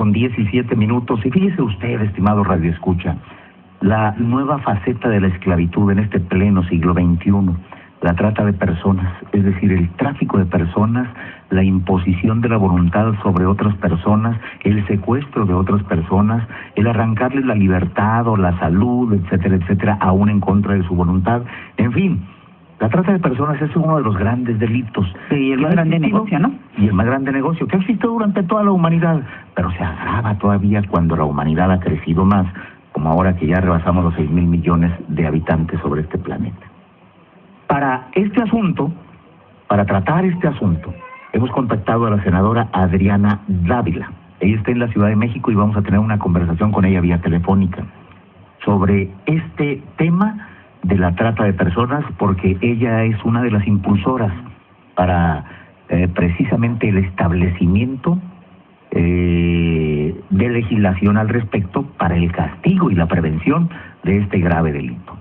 Con 17 minutos, y fíjese usted, estimado Radio Escucha, la nueva faceta de la esclavitud en este pleno siglo XXI, la trata de personas, es decir, el tráfico de personas, la imposición de la voluntad sobre otras personas, el secuestro de otras personas, el arrancarles la libertad o la salud, etcétera, etcétera, aún en contra de su voluntad, en fin. La trata de personas es uno de los grandes delitos. Sí, el más grande negocio, ¿no? Y el más grande negocio que ha existido durante toda la humanidad, pero se agrava todavía cuando la humanidad ha crecido más, como ahora que ya rebasamos los 6,000 millones de habitantes sobre este planeta. Para este asunto, para tratar este asunto, hemos contactado a la senadora Adriana Dávila. Ella está en la Ciudad de México y vamos a tener una conversación con ella vía telefónica sobre este tema de la trata de personas, porque ella es una de las impulsoras para precisamente el establecimiento de legislación al respecto para el castigo y la prevención de este grave delito.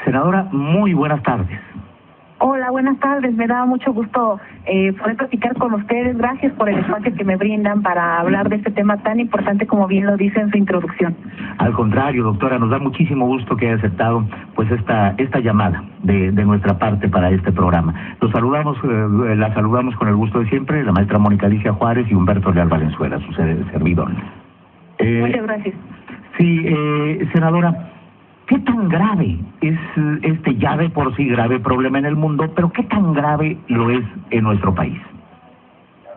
Senadora, muy buenas tardes. Hola, buenas tardes. Me da mucho gusto poder platicar con ustedes. Gracias por el espacio que me brindan para hablar de este tema tan importante, como bien lo dice en su introducción. Al contrario, doctora, nos da muchísimo gusto que haya aceptado pues esta llamada de nuestra parte para este programa. Los saludamos, la saludamos con el gusto de siempre, la maestra Mónica Alicia Juárez y Humberto Leal Valenzuela, su servidor. Muchas gracias. Sí, senadora, ¿qué tan grave es este ya de por sí grave problema en el mundo, pero qué tan grave lo es en nuestro país?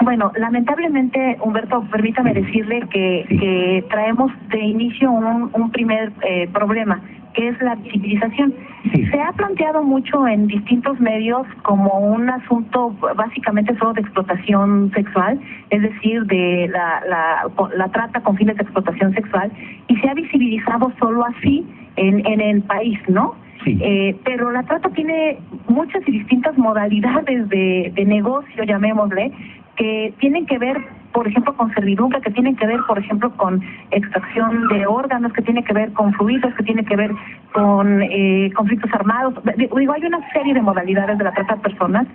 Bueno, lamentablemente, Humberto, permítame decirle que traemos de inicio un primer problema, que es la visibilización. Sí. Se ha planteado mucho en distintos medios como un asunto básicamente solo de explotación sexual, es decir, de la trata con fines de explotación sexual, y se ha visibilizado solo así en el país, ¿no? Sí. Pero la trata tiene muchas y distintas modalidades de negocio, llamémosle, que tienen que ver, por ejemplo, con servidumbre, que tienen que ver, por ejemplo, con extracción de órganos, que tiene que ver con fluidos, que tiene que ver con conflictos armados. Digo, hay una serie de modalidades de la trata de personas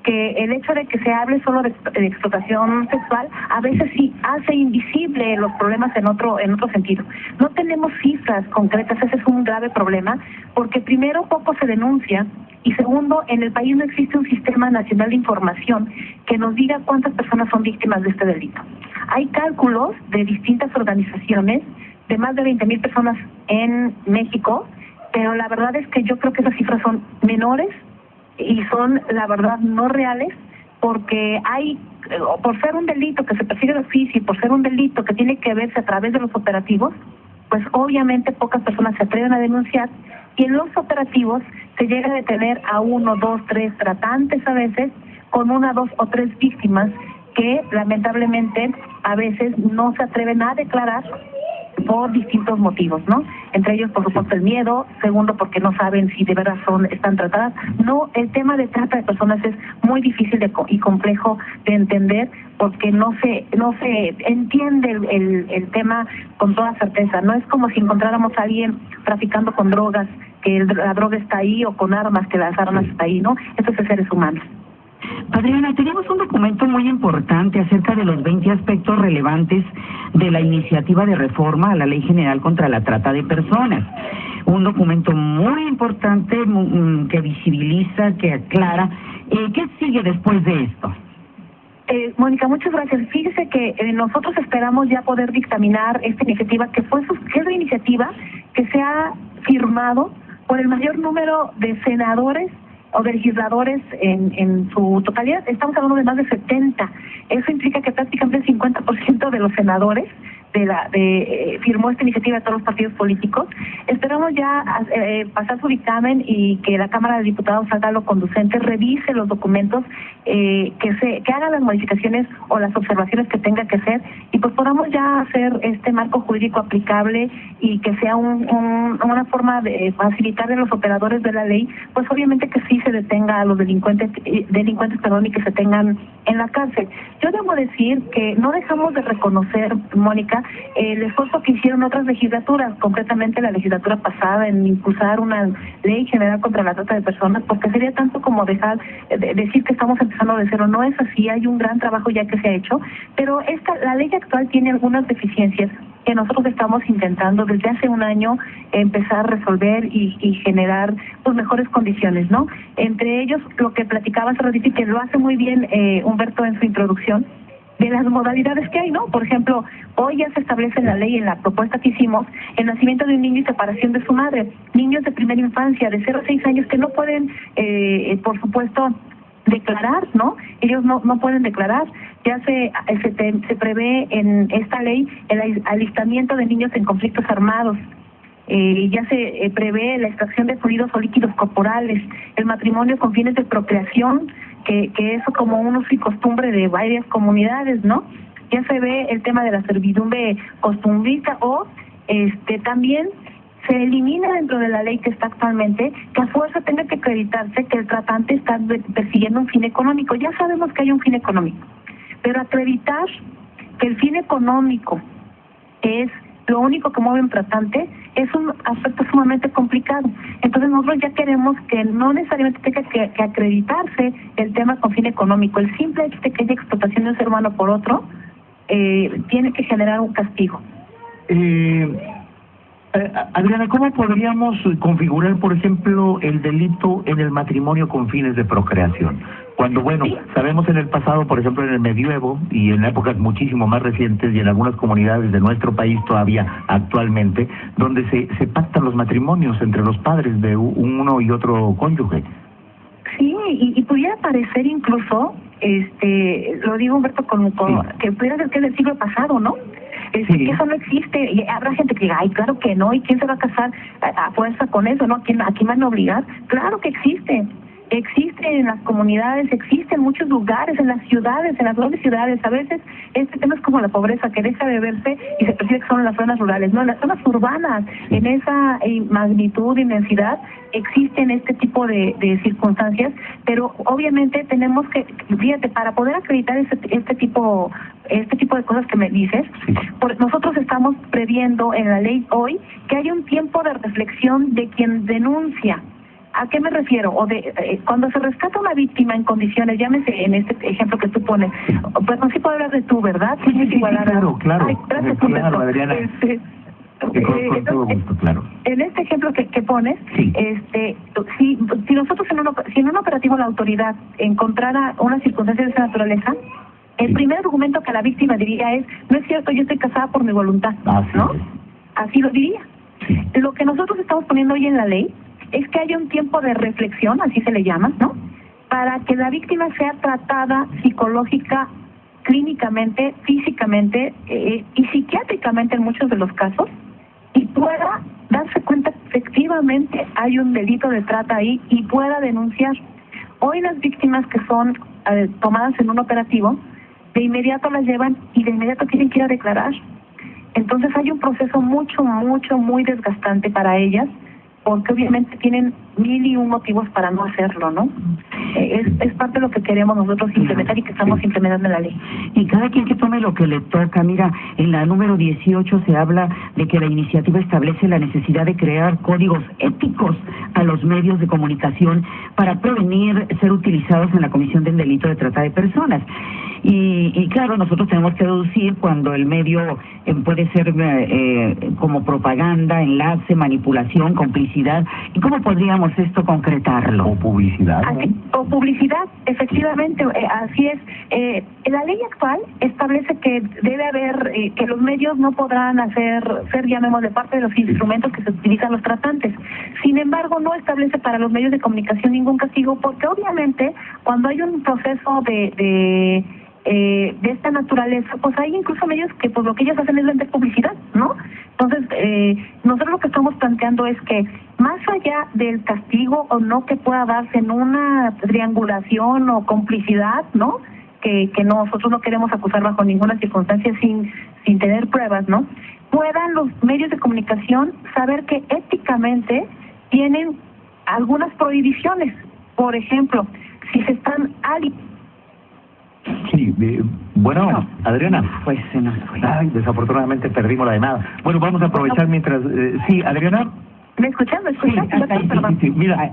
que el hecho de que se hable solo de explotación sexual a veces sí hace invisible los problemas en otro sentido. No tenemos cifras concretas, ese es un grave problema, porque primero poco se denuncia y segundo, en el país no existe un sistema nacional de información que nos diga cuántas personas son víctimas de este delito. Hay cálculos de distintas organizaciones de más de 20,000 personas en México, pero la verdad es que yo creo que esas cifras son menores y son, la verdad, no reales, porque hay, por ser un delito que se persigue de oficio y por ser un delito que tiene que verse a través de los operativos, pues obviamente pocas personas se atreven a denunciar, y en los operativos se llega a detener a 1, 2, 3 tratantes a veces, con 1, 2 o 3 víctimas que lamentablemente a veces no se atreven a declarar por distintos motivos, ¿no? Entre ellos, por supuesto, el miedo. Segundo, porque no saben si de verdad están tratadas. No, el tema de trata de personas es muy difícil y complejo de entender, porque no se entiende el tema con toda certeza. No es como si encontráramos a alguien traficando con drogas, que la droga está ahí, o con armas, que las armas están ahí, ¿no? Esto es de seres humanos. Adriana, tenemos un documento muy importante acerca de los 20 aspectos relevantes de la iniciativa de reforma a la Ley General contra la Trata de Personas. Un documento muy importante que visibiliza, que aclara. ¿Qué sigue después de esto? Mónica, muchas gracias. Fíjese que nosotros esperamos ya poder dictaminar esta iniciativa, que es la iniciativa que se ha firmado por el mayor número de senadores o de legisladores en su totalidad. Estamos hablando de más de 70. Eso implica que prácticamente el 50% de los senadores firmó esta iniciativa de todos los partidos políticos. Esperamos ya pasar su dictamen y que la Cámara de Diputados haga lo conducente, revise los documentos, que haga las modificaciones o las observaciones que tenga que hacer, y pues podamos ya hacer este marco jurídico aplicable y que sea una forma de facilitar a los operadores de la ley, pues obviamente que sí se detenga a los delincuentes, y que se tengan en la cárcel. Yo debo decir que no dejamos de reconocer, Mónica, el esfuerzo que hicieron otras legislaturas, concretamente la legislatura pasada, en impulsar una ley general contra la trata de personas, porque sería tanto como decir que estamos empezando de cero. No es así, hay un gran trabajo ya que se ha hecho, pero la ley actual tiene algunas deficiencias que nosotros estamos intentando desde hace un año empezar a resolver y generar pues mejores condiciones, ¿no? Entre ellos, lo que platicaba hace ratito y que lo hace muy bien Humberto en su introducción, de las modalidades que hay, ¿no? Por ejemplo, hoy ya se establece en la ley, en la propuesta que hicimos, el nacimiento de un niño y separación de su madre, niños de primera infancia, de 0 a 6 años, que no pueden, por supuesto, declarar, ¿no? Ellos no pueden declarar. Ya se prevé en esta ley el alistamiento de niños en conflictos armados. Ya se prevé la extracción de fluidos o líquidos corporales, el matrimonio con fines de procreación, que eso como un uso y costumbre de varias comunidades, ¿no? Ya se ve el tema de la servidumbre costumbrista o también se elimina dentro de la ley que está actualmente que a fuerza tenga que acreditarse que el tratante está persiguiendo un fin económico. Ya sabemos que hay un fin económico, pero acreditar que el fin económico es lo único que mueve un tratante es un aspecto sumamente complicado. Entonces nosotros ya queremos que no necesariamente tenga que acreditarse el tema con fin económico. El simple hecho de que haya explotación de un ser humano por otro tiene que generar un castigo. Adriana, ¿cómo podríamos configurar, por ejemplo, el delito en el matrimonio con fines de procreación? Cuando, bueno, sabemos en el pasado, por ejemplo, en el medioevo y en épocas muchísimo más recientes y en algunas comunidades de nuestro país todavía actualmente, donde se pactan los matrimonios entre los padres de uno y otro cónyuge. Sí, y pudiera parecer incluso, lo digo Humberto, que pudiera ser que es del siglo pasado, ¿no? Que eso no existe, y habrá gente que diga, ay, claro que no, ¿y quién se va a casar a fuerza con eso, no? ¿A quién van a obligar? Claro que existe en las comunidades, existe en muchos lugares, en las ciudades, en las grandes ciudades. A veces este tema es como la pobreza, que deja de verse y se percibe que son en las zonas rurales. No, en las zonas urbanas, en esa magnitud, inmensidad, existen este tipo de circunstancias, pero obviamente tenemos que, fíjate, para poder acreditar este tipo de cosas que me dices, nosotros estamos previendo en la ley hoy que haya un tiempo de reflexión de quien denuncia. ¿A qué me refiero? Cuando se rescata una víctima en condiciones, llámese en este ejemplo que tú pones, pues no sí puedo hablar de tú, ¿verdad? Sí, claro. Ay, gracias, claro, Adriana. Con todo gusto, claro. En este ejemplo que pones, si nosotros si en un operativo la autoridad encontrara una circunstancia de esa naturaleza, el primer argumento que la víctima diría es, no es cierto, yo estoy casada por mi voluntad, ¿no? Así lo diría. Sí. Lo que nosotros estamos poniendo hoy en la ley es que haya un tiempo de reflexión, así se le llama, ¿no? Para que la víctima sea tratada psicológica, clínicamente, físicamente y psiquiátricamente en muchos de los casos, y pueda darse cuenta que efectivamente hay un delito de trata ahí y pueda denunciar. Hoy las víctimas que son tomadas en un operativo, de inmediato las llevan y de inmediato tienen que ir a declarar. Entonces hay un proceso muy desgastante para ellas, porque obviamente tienen 1001 motivos para no hacerlo, ¿no? Es parte de lo que queremos nosotros implementar y que estamos implementando en la ley. Y cada quien que tome lo que le toca. Mira, en la número 18 se habla de que la iniciativa establece la necesidad de crear códigos éticos a los medios de comunicación para prevenir ser utilizados en la comisión del delito de trata de personas. Y claro, nosotros tenemos que deducir cuando el medio puede ser como propaganda, enlace, manipulación, complicidad. ¿Y cómo podríamos esto concretarlo? O publicidad, ¿no? O publicidad, efectivamente, así es. La ley actual establece que debe haber, que los medios no podrán ser, llamémosle, parte de los instrumentos que se utilizan los tratantes. Sin embargo, no establece para los medios de comunicación ningún castigo, porque obviamente cuando hay un proceso de esta naturaleza, pues hay incluso medios que pues lo que ellos hacen es vender publicidad, ¿no? Entonces, nosotros lo que estamos planteando es que más allá del castigo o no que pueda darse en una triangulación o complicidad, ¿no? Que nosotros no queremos acusar bajo ninguna circunstancia sin tener pruebas, ¿no? puedan los medios de comunicación saber que éticamente tienen algunas prohibiciones. Por ejemplo, si se están Sí, bueno, Adriana. Pues se nos fue. Ay, desafortunadamente perdimos la llamada. Bueno, vamos a aprovechar mientras... sí, Adriana. ¿Me escuchan? ¿Me escuchan? Sí. Mira,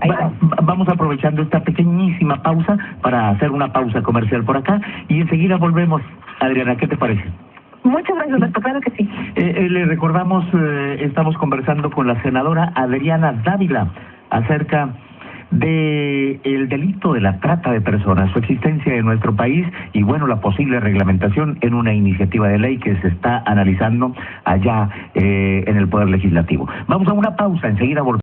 vamos aprovechando esta pequeñísima pausa para hacer una pausa comercial por acá y enseguida volvemos. Adriana, ¿qué te parece? Muchas gracias, Alberto, claro que sí. Le recordamos, estamos conversando con la senadora Adriana Dávila acerca de el delito de la trata de personas, su existencia en nuestro país y bueno, la posible reglamentación en una iniciativa de ley que se está analizando allá en el Poder Legislativo. Vamos a una pausa, enseguida volvemos.